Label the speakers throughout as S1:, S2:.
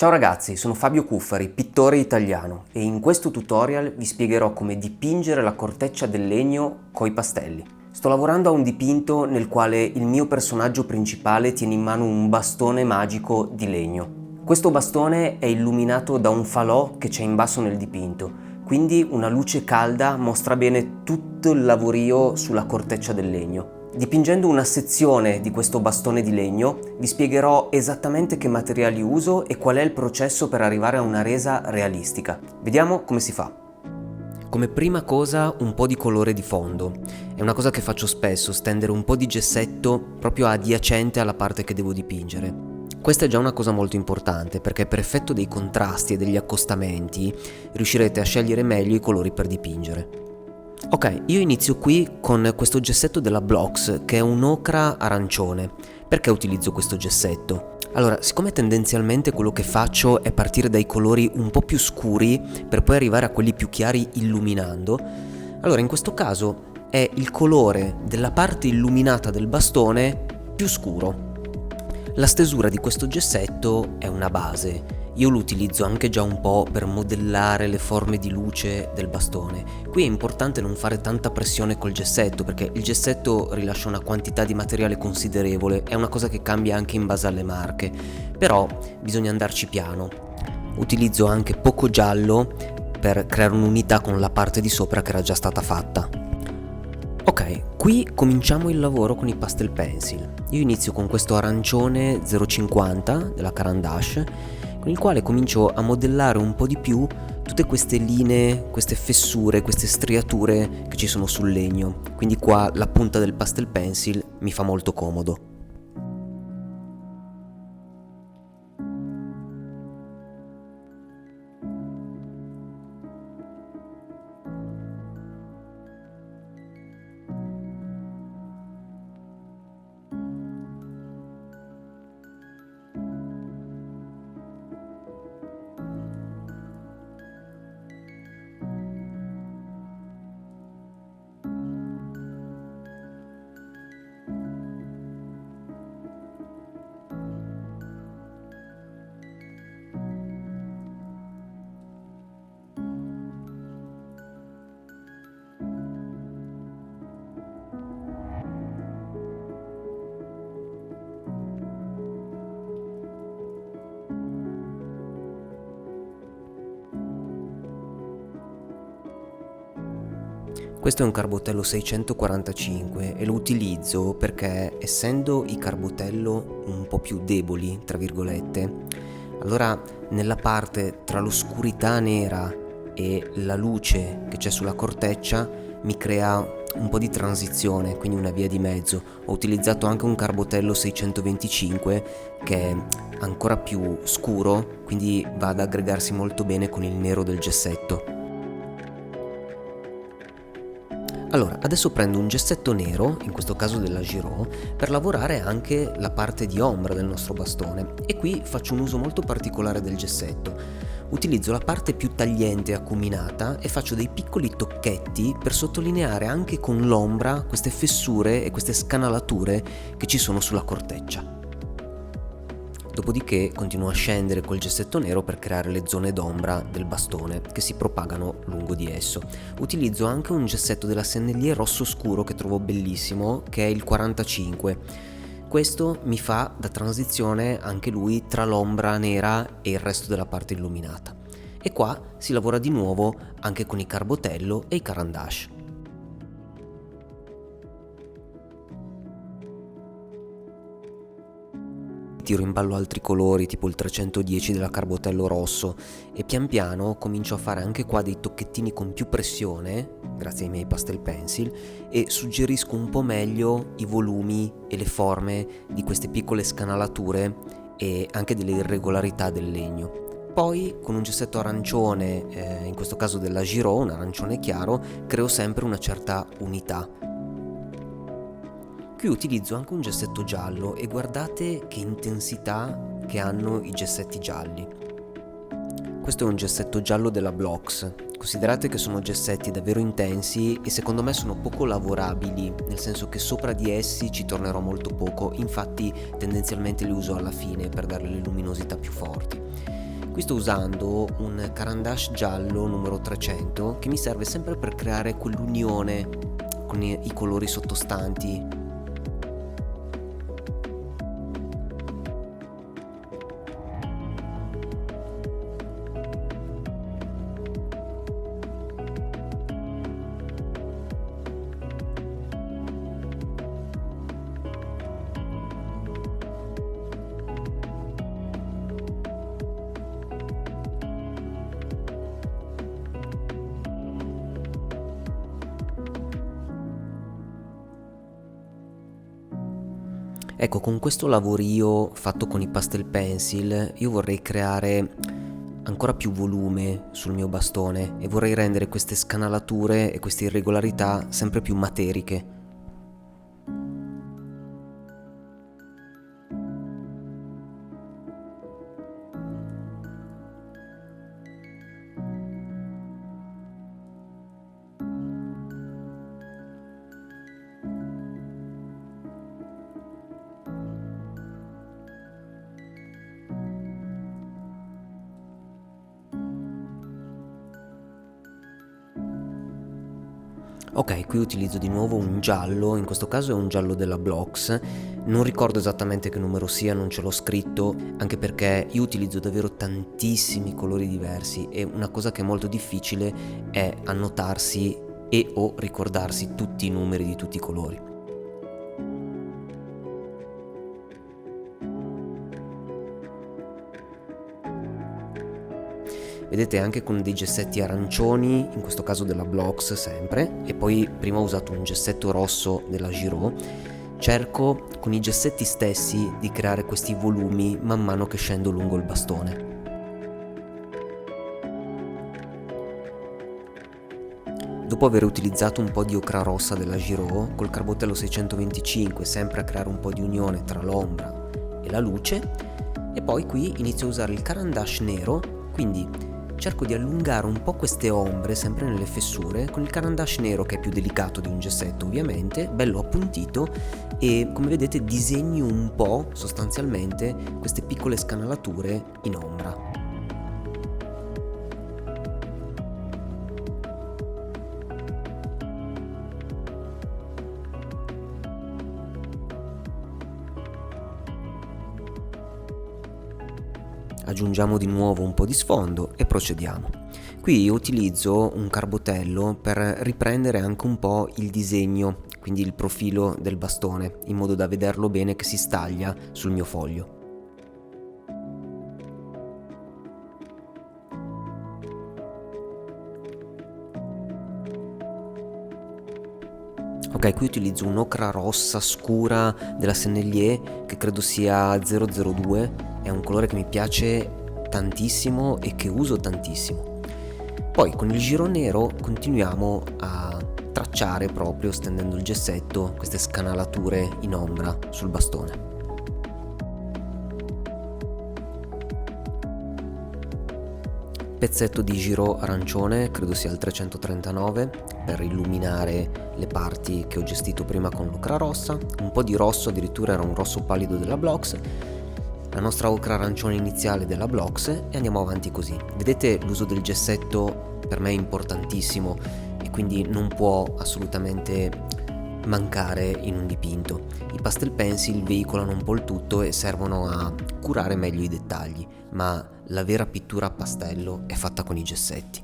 S1: Ciao ragazzi, sono Fabio Cuffari, pittore italiano e in questo tutorial vi spiegherò come dipingere la corteccia del legno coi pastelli. Sto lavorando a un dipinto nel quale il mio personaggio principale tiene in mano un bastone magico di legno. Questo bastone è illuminato da un falò che c'è in basso nel dipinto, quindi una luce calda mostra bene tutto il lavorio sulla corteccia del legno. Dipingendo una sezione di questo bastone di legno vi spiegherò esattamente che materiali uso e qual è il processo per arrivare a una resa realistica. Vediamo come si fa. Come prima cosa un po' di colore di fondo. È una cosa che faccio spesso, stendere un po' di gessetto proprio adiacente alla parte che devo dipingere. Questa è già una cosa molto importante perché per effetto dei contrasti e degli accostamenti riuscirete a scegliere meglio i colori per dipingere. Ok, io inizio qui con questo gessetto della Blox che è un ocra arancione. Perché utilizzo questo gessetto? Allora, siccome tendenzialmente quello che faccio è partire dai colori un po' più scuri per poi arrivare a quelli più chiari illuminando, allora in questo caso è il colore della parte illuminata del bastone più scuro. La stesura di questo gessetto è una base. Io lo utilizzo anche già un po' per modellare le forme di luce del bastone. Qui è importante non fare tanta pressione col gessetto perché il gessetto rilascia una quantità di materiale considerevole, è una cosa che cambia anche in base alle marche, però bisogna andarci piano. Utilizzo anche poco giallo per creare un'unità con la parte di sopra che era già stata fatta. Ok, qui cominciamo il lavoro con i pastel pencil. Io inizio con questo arancione 0,50 della Caran d'Ache con il quale comincio a modellare un po' di più tutte queste linee, queste fessure, queste striature che ci sono sul legno. Quindi qua la punta del pastel pencil mi fa molto comodo. Questo è un Carbotello 645 e lo utilizzo perché essendo i Carbotello un po' più deboli, tra virgolette, allora nella parte tra l'oscurità nera e la luce che c'è sulla corteccia mi crea un po' di transizione, quindi una via di mezzo. Ho utilizzato anche un Carbotello 625 che è ancora più scuro, quindi va ad aggregarsi molto bene con il nero del gessetto. Allora, adesso prendo un gessetto nero, in questo caso della Giraud, per lavorare anche la parte di ombra del nostro bastone e qui faccio un uso molto particolare del gessetto. Utilizzo la parte più tagliente e acuminata e faccio dei piccoli tocchetti per sottolineare anche con l'ombra queste fessure e queste scanalature che ci sono sulla corteccia. Dopodiché continuo a scendere col gessetto nero per creare le zone d'ombra del bastone che si propagano lungo di esso. Utilizzo anche un gessetto della Sennelier rosso scuro che trovo bellissimo, che è il 45. Questo mi fa da transizione anche lui tra l'ombra nera e il resto della parte illuminata. E qua si lavora di nuovo anche con i Carbotello e i Caran d'Ache. Tiro in ballo altri colori tipo il 310 della Carbotello rosso e pian piano comincio a fare anche qua dei tocchettini con più pressione grazie ai miei pastel pencil e suggerisco un po' meglio i volumi e le forme di queste piccole scanalature e anche delle irregolarità del legno. Poi con un gessetto arancione, in questo caso della Giraud, un arancione chiaro, creo sempre una certa unità. Qui utilizzo anche un gessetto giallo e guardate che intensità che hanno i gessetti gialli. Questo è un gessetto giallo della Blox. Considerate che sono gessetti davvero intensi e secondo me sono poco lavorabili, nel senso che sopra di essi ci tornerò molto poco, infatti tendenzialmente li uso alla fine per dare le luminosità più forti. Qui sto usando un Caran d'Ache giallo numero 300 che mi serve sempre per creare quell'unione con i colori sottostanti. Ecco, con questo lavorio fatto con i pastel pencil io vorrei creare ancora più volume sul mio bastone e vorrei rendere queste scanalature e queste irregolarità sempre più materiche. Ok, qui utilizzo di nuovo un giallo, in questo caso è un giallo della Blox, non ricordo esattamente che numero sia, non ce l'ho scritto, anche perché io utilizzo davvero tantissimi colori diversi e una cosa che è molto difficile è annotarsi e o ricordarsi tutti i numeri di tutti i colori. Vedete, anche con dei gessetti arancioni, in questo caso della Blox sempre, e poi prima ho usato un gessetto rosso della Giraud, cerco con i gessetti stessi di creare questi volumi man mano che scendo lungo il bastone. Dopo aver utilizzato un po' di ocra rossa della Giraud, col Carbotello 625 sempre a creare un po' di unione tra l'ombra e la luce, e poi qui inizio a usare il Caran d'Ache nero, quindi cerco di allungare un po' queste ombre sempre nelle fessure con il Caran d'Ache nero, che è più delicato di un gessetto ovviamente, bello appuntito, e come vedete disegno un po' sostanzialmente queste piccole scanalature in ombra. Aggiungiamo di nuovo un po' di sfondo e procediamo. Qui utilizzo un carbotello per riprendere anche un po' il disegno, quindi il profilo del bastone, in modo da vederlo bene che si staglia sul mio foglio. Ok, qui utilizzo un'ocra rossa scura della Sennelier che credo sia 002, è un colore che mi piace tantissimo e che uso tantissimo. Poi con il giro nero continuiamo a tracciare, proprio stendendo il gessetto, queste scanalature in ombra sul bastone. Pezzetto di giro arancione, credo sia il 339, per illuminare le parti che ho gestito prima con l'ocra rossa, un po' di rosso, addirittura era un rosso pallido della Blox, la nostra ocra arancione iniziale della Blox, e andiamo avanti così. Vedete, l'uso del gessetto per me è importantissimo e quindi non può assolutamente mancare in un dipinto. I pastel pencil veicolano un po' il tutto e servono a curare meglio i dettagli, ma la vera pittura a pastello è fatta con i gessetti.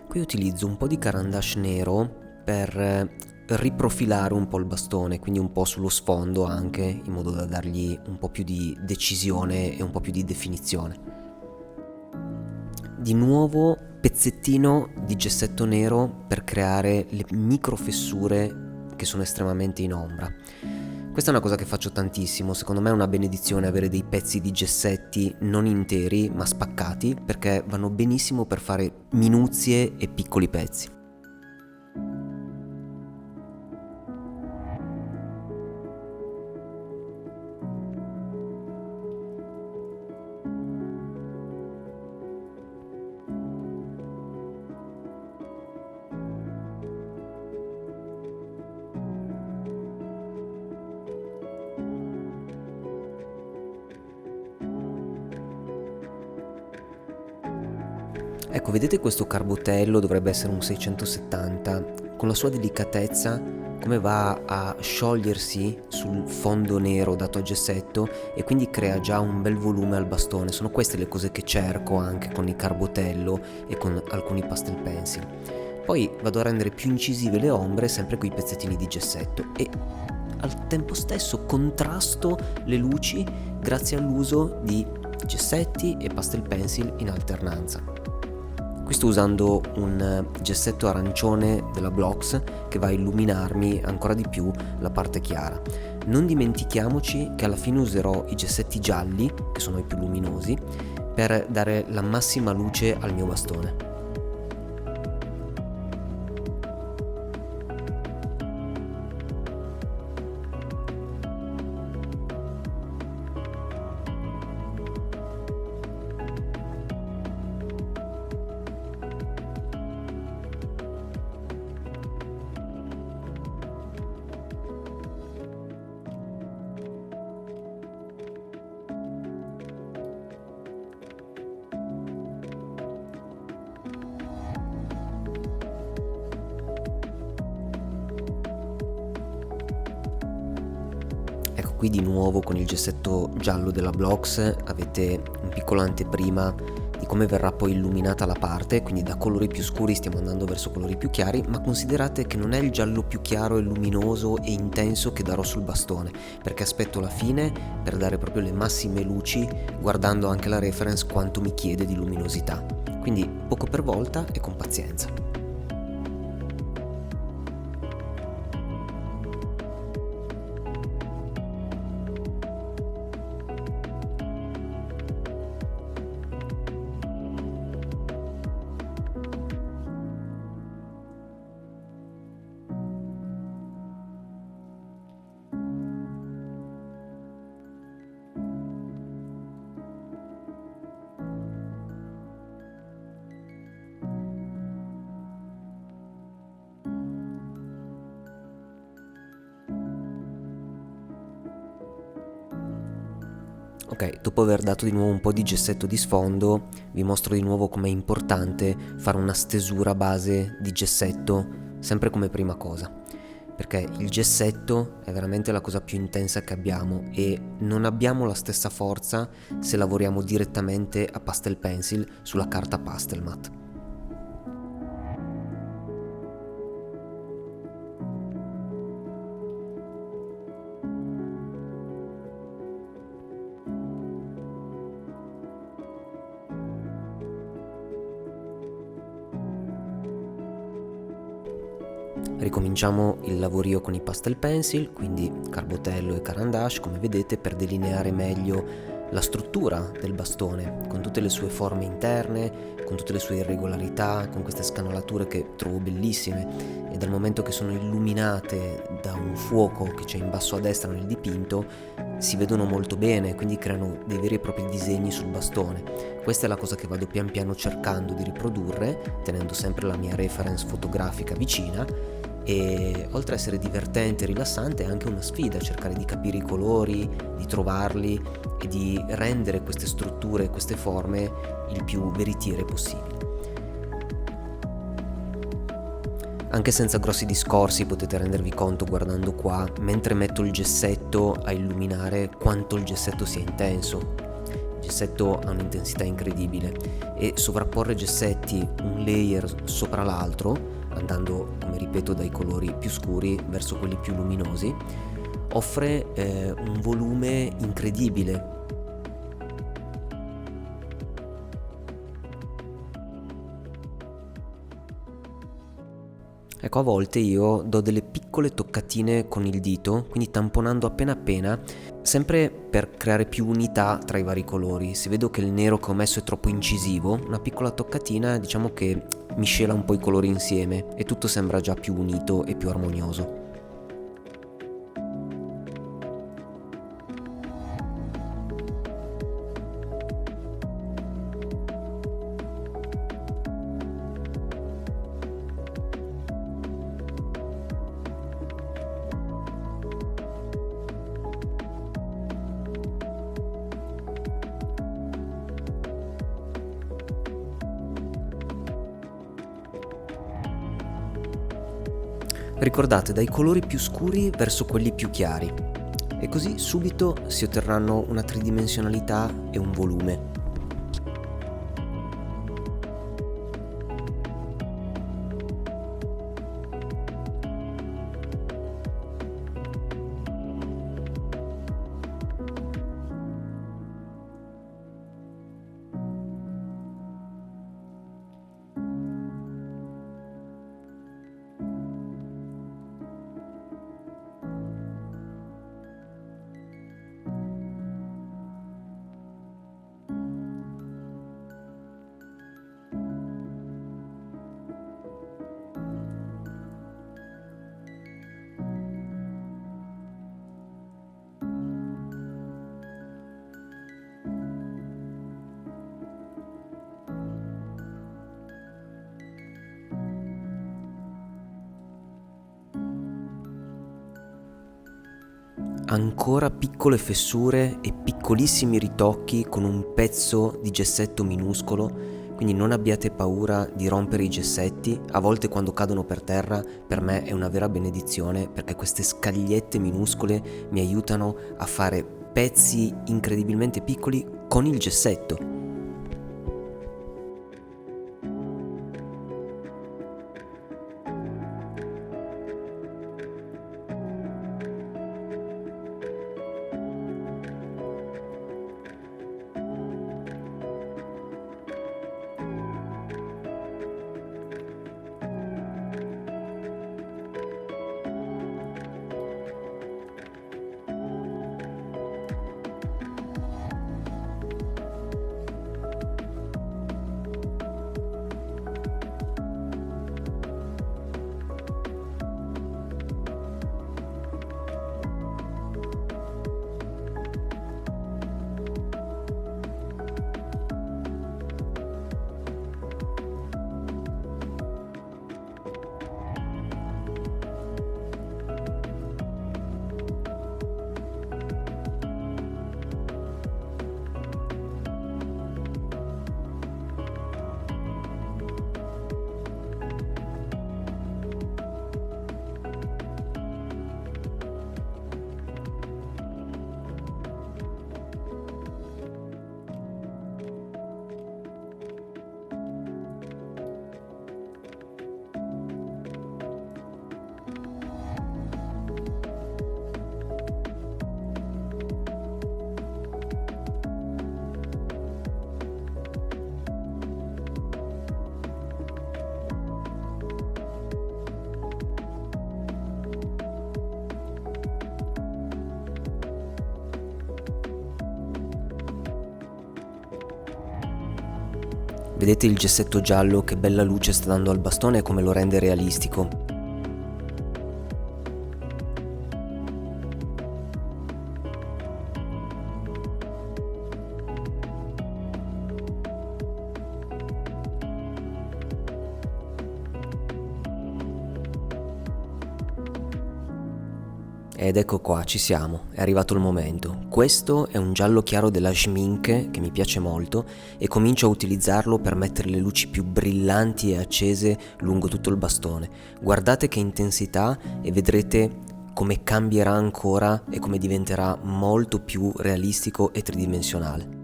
S1: Qui utilizzo un po' di Caran d'Ache nero per riprofilare un po' il bastone, quindi un po' sullo sfondo anche, in modo da dargli un po' più di decisione e un po' più di definizione. Di nuovo pezzettino di gessetto nero per creare le micro fessure che sono estremamente in ombra. Questa è una cosa che faccio tantissimo, secondo me è una benedizione avere dei pezzi di gessetti non interi ma spaccati, perché vanno benissimo per fare minuzie e piccoli pezzi. Ecco, vedete questo carbotello, dovrebbe essere un 670, con la sua delicatezza, come va a sciogliersi sul fondo nero dato a gessetto e quindi crea già un bel volume al bastone. Sono queste le cose che cerco anche con il carbotello e con alcuni pastel pencil. Poi vado a rendere più incisive le ombre sempre con i pezzettini di gessetto e al tempo stesso contrasto le luci grazie all'uso di gessetti e pastel pencil in alternanza. Qui sto usando un gessetto arancione della Blox che va a illuminarmi ancora di più la parte chiara. Non dimentichiamoci che alla fine userò i gessetti gialli, che sono i più luminosi, per dare la massima luce al mio bastone. Ecco, qui di nuovo con il gessetto giallo della Blox avete un piccolo anteprima di come verrà poi illuminata la parte, quindi da colori più scuri stiamo andando verso colori più chiari, ma considerate che non è il giallo più chiaro e luminoso e intenso che darò sul bastone, perché aspetto la fine per dare proprio le massime luci, guardando anche la reference quanto mi chiede di luminosità. Quindi poco per volta e con pazienza. Ok, dopo aver dato di nuovo un po' di gessetto di sfondo, vi mostro di nuovo com'è importante fare una stesura base di gessetto, sempre come prima cosa, perché il gessetto è veramente la cosa più intensa che abbiamo e non abbiamo la stessa forza se lavoriamo direttamente a pastel pencil sulla carta Pastelmat. Ricominciamo il lavorio con i pastel pencil, quindi carbotello e carandash, come vedete, per delineare meglio la struttura del bastone, con tutte le sue forme interne, con tutte le sue irregolarità, con queste scanalature che trovo bellissime e dal momento che sono illuminate da un fuoco che c'è in basso a destra nel dipinto, si vedono molto bene, quindi creano dei veri e propri disegni sul bastone. Questa è la cosa che vado pian piano cercando di riprodurre, tenendo sempre la mia reference fotografica vicina. E oltre a essere divertente e rilassante è anche una sfida cercare di capire i colori, di trovarli e di rendere queste strutture, queste forme il più veritiere possibile. Anche senza grossi discorsi potete rendervi conto guardando qua, mentre metto il gessetto a illuminare, quanto il gessetto sia intenso. Il gessetto ha un'intensità incredibile e sovrapporre gessetti un layer sopra l'altro, andando, come ripeto, dai colori più scuri verso quelli più luminosi, offre un volume incredibile. Ecco, a volte io do delle piccole toccatine con il dito, quindi tamponando appena, sempre per creare più unità tra i vari colori. Se vedo che il nero che ho messo è troppo incisivo, una piccola toccatina diciamo che miscela un po' i colori insieme e tutto sembra già più unito e più armonioso. Ricordate, dai colori più scuri verso quelli più chiari, e così subito si otterranno una tridimensionalità e un volume. Ancora piccole fessure e piccolissimi ritocchi con un pezzo di gessetto minuscolo, quindi non abbiate paura di rompere i gessetti. A volte quando cadono per terra per me è una vera benedizione, perché queste scagliette minuscole mi aiutano a fare pezzi incredibilmente piccoli con il gessetto. Vedete il gessetto giallo che bella luce sta dando al bastone e come lo rende realistico. Ed ecco qua, ci siamo, è arrivato il momento. Questo è un giallo chiaro della Schmincke che mi piace molto e comincio a utilizzarlo per mettere le luci più brillanti e accese lungo tutto il bastone. Guardate che intensità e vedrete come cambierà ancora e come diventerà molto più realistico e tridimensionale.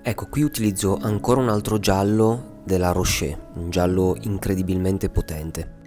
S1: Ecco, qui utilizzo ancora un altro giallo della Rocher, un giallo incredibilmente potente.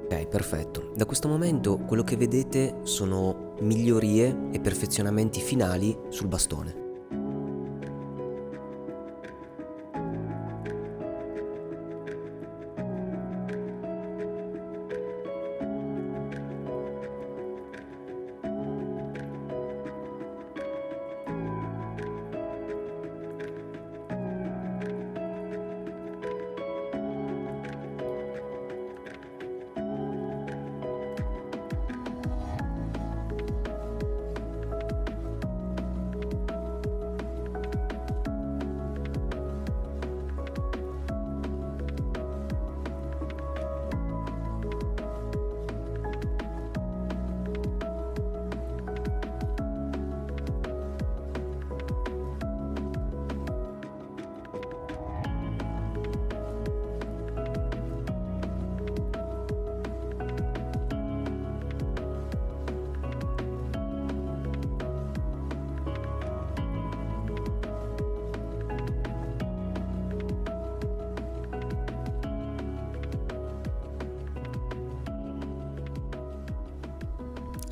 S1: Ok, perfetto. Da questo momento quello che vedete sono migliorie e perfezionamenti finali sul bastone.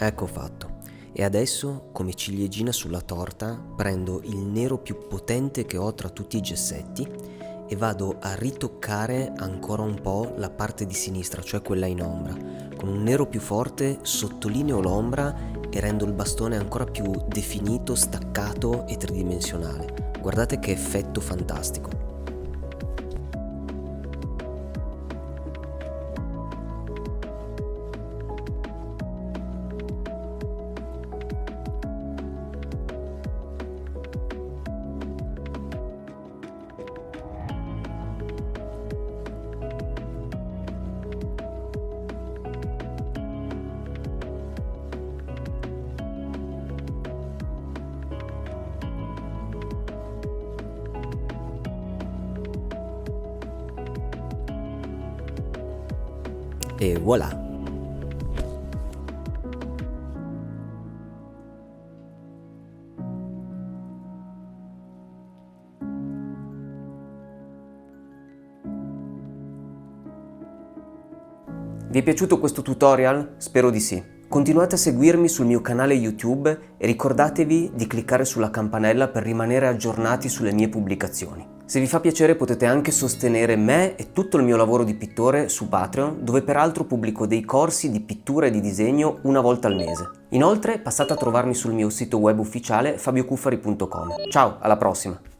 S1: Ecco fatto. E adesso, come ciliegina sulla torta, prendo il nero più potente che ho tra tutti i gessetti e vado a ritoccare ancora un po' la parte di sinistra, cioè quella in ombra. Con un nero più forte sottolineo l'ombra e rendo il bastone ancora più definito, staccato e tridimensionale. Guardate che effetto fantastico. E voilà! Vi è piaciuto questo tutorial? Spero di sì. Continuate a seguirmi sul mio canale YouTube e ricordatevi di cliccare sulla campanella per rimanere aggiornati sulle mie pubblicazioni. Se vi fa piacere potete anche sostenere me e tutto il mio lavoro di pittore su Patreon, dove peraltro pubblico dei corsi di pittura e di disegno una volta al mese. Inoltre passate a trovarmi sul mio sito web ufficiale fabiocuffari.com. Ciao, alla prossima!